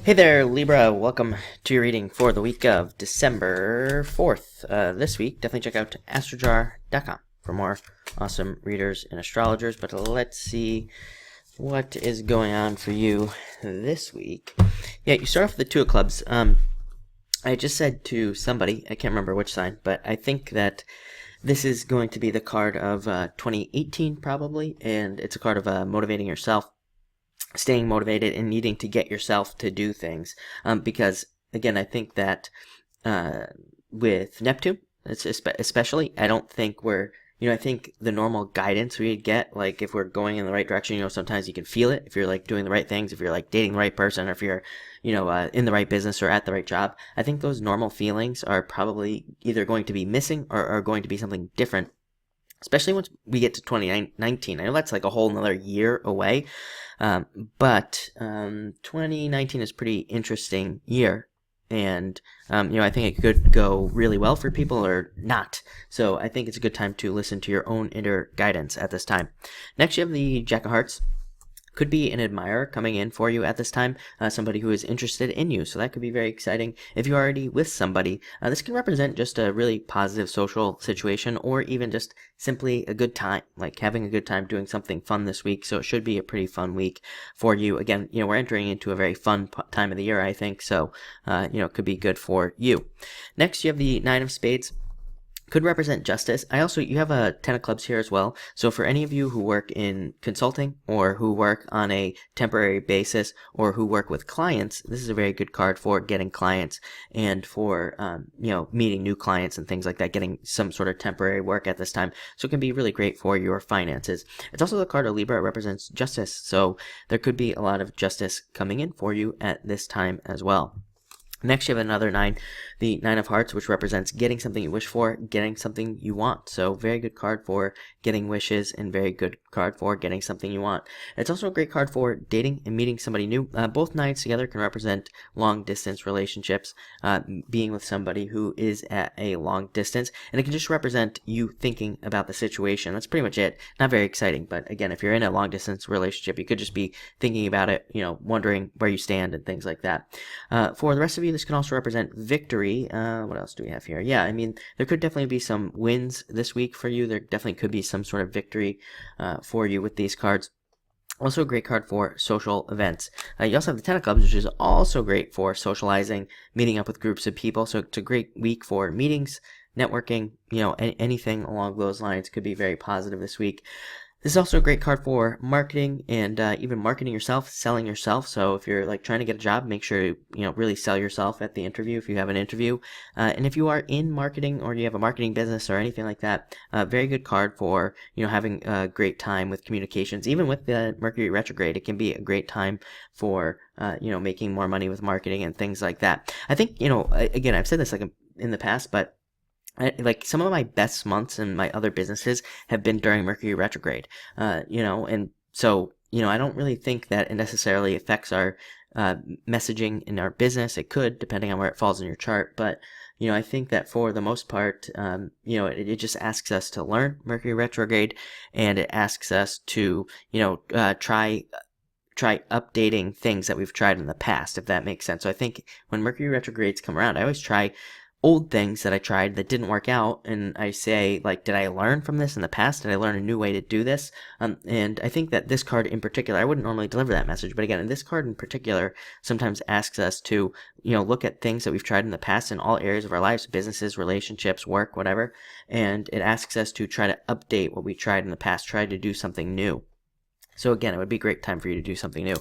Hey there, Libra. Welcome to your reading for the week of December 4th. This week, definitely check out astrojar.com for more awesome readers and astrologers. But let's see what is going on for you this week. Yeah, you start off with the Two of Clubs. I just said to somebody, I can't remember which sign, but I think that this is going to be the card of 2018 probably, and it's a card of motivating yourself, staying motivated and needing to get yourself to do things. Because, again, I think that with Neptune, especially, I don't think I think the normal guidance we get, like if we're going in the right direction, sometimes you can feel it if you're like doing the right things, if you're like dating the right person, or if you're, in the right business or at the right job. I think those normal feelings are probably either going to be missing or are going to be something different, especially once we get to 2019. I know that's like a whole another year away, but 2019 is a pretty interesting year, and I think it could go really well for people or not. So I think it's a good time to listen to your own inner guidance at this time. Next, you have the Jack of Hearts. Could be an admirer coming in for you at this time, somebody who is interested in you, so that could be very exciting. If you're already with somebody, this can represent just a really positive social situation, or even just simply a good time, like having a good time doing something fun this week. So it should be a pretty fun week for you. Again, we're entering into a very fun time of the year, I think, so it could be good for you. Next, you have the Nine of Spades. Could represent justice. You have a 10 of clubs here as well. So for any of you who work in consulting, or who work on a temporary basis, or who work with clients, this is a very good card for getting clients and for, meeting new clients and things like that, getting some sort of temporary work at this time. So it can be really great for your finances. It's also the card of Libra. It represents justice. So there could be a lot of justice coming in for you at this time as well. Next, you have another 9, the 9 of Hearts, which represents getting something you wish for, getting something you want. So very good card for getting wishes, and very good card for getting something you want. It's also a great card for dating and meeting somebody new. Both 9s together can represent long-distance relationships, being with somebody who is at a long distance. And it can just represent you thinking about the situation. That's pretty much it. Not very exciting, but again, if you're in a long-distance relationship, you could just be thinking about it, wondering where you stand and things like that. For the rest of you, this can also represent victory. What else do we have here? Yeah, I mean, there could definitely be some wins this week for you. There definitely could be some sort of victory for you with these cards. Also a great card for social events. You also have the 10 of Clubs, which is also great for socializing, meeting up with groups of people. So it's a great week for meetings, networking, anything along those lines could be very positive this week. This is also a great card for marketing and even marketing yourself, selling yourself. So if you're like trying to get a job, make sure you really sell yourself at the interview if you have an interview. And if you are in marketing, or you have a marketing business or anything like that, very good card for having a great time with communications. Even with the Mercury retrograde, it can be a great time for making more money with marketing and things like that. I think again, I've said this like in the past, but like some of my best months in my other businesses have been during Mercury retrograde, and so, I don't really think that it necessarily affects our messaging in our business. It could, depending on where it falls in your chart, but, I think that for the most part, it just asks us to learn Mercury retrograde, and it asks us to, try updating things that we've tried in the past, if that makes sense. So I think when Mercury retrogrades come around, I always try old things that I tried that didn't work out, and I say, like, did I learn from this in the past? Did I learn a new way to do this? And I think that this card in particular, I wouldn't normally deliver that message, but again, this card in particular sometimes asks us to, look at things that we've tried in the past in all areas of our lives, businesses, relationships, work, whatever, and it asks us to try to update what we tried in the past, try to do something new. So again, it would be a great time for you to do something new.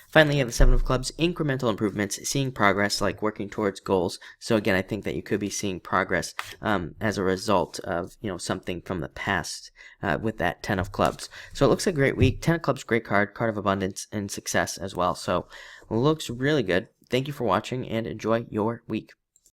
Finally, you have the 7 of Clubs, incremental improvements, seeing progress, like working towards goals. So again, I think that you could be seeing progress as a result of, something from the past with that 10 of Clubs. So it looks like a great week. 10 of Clubs, great card of abundance and success as well. So looks really good. Thank you for watching, and enjoy your week.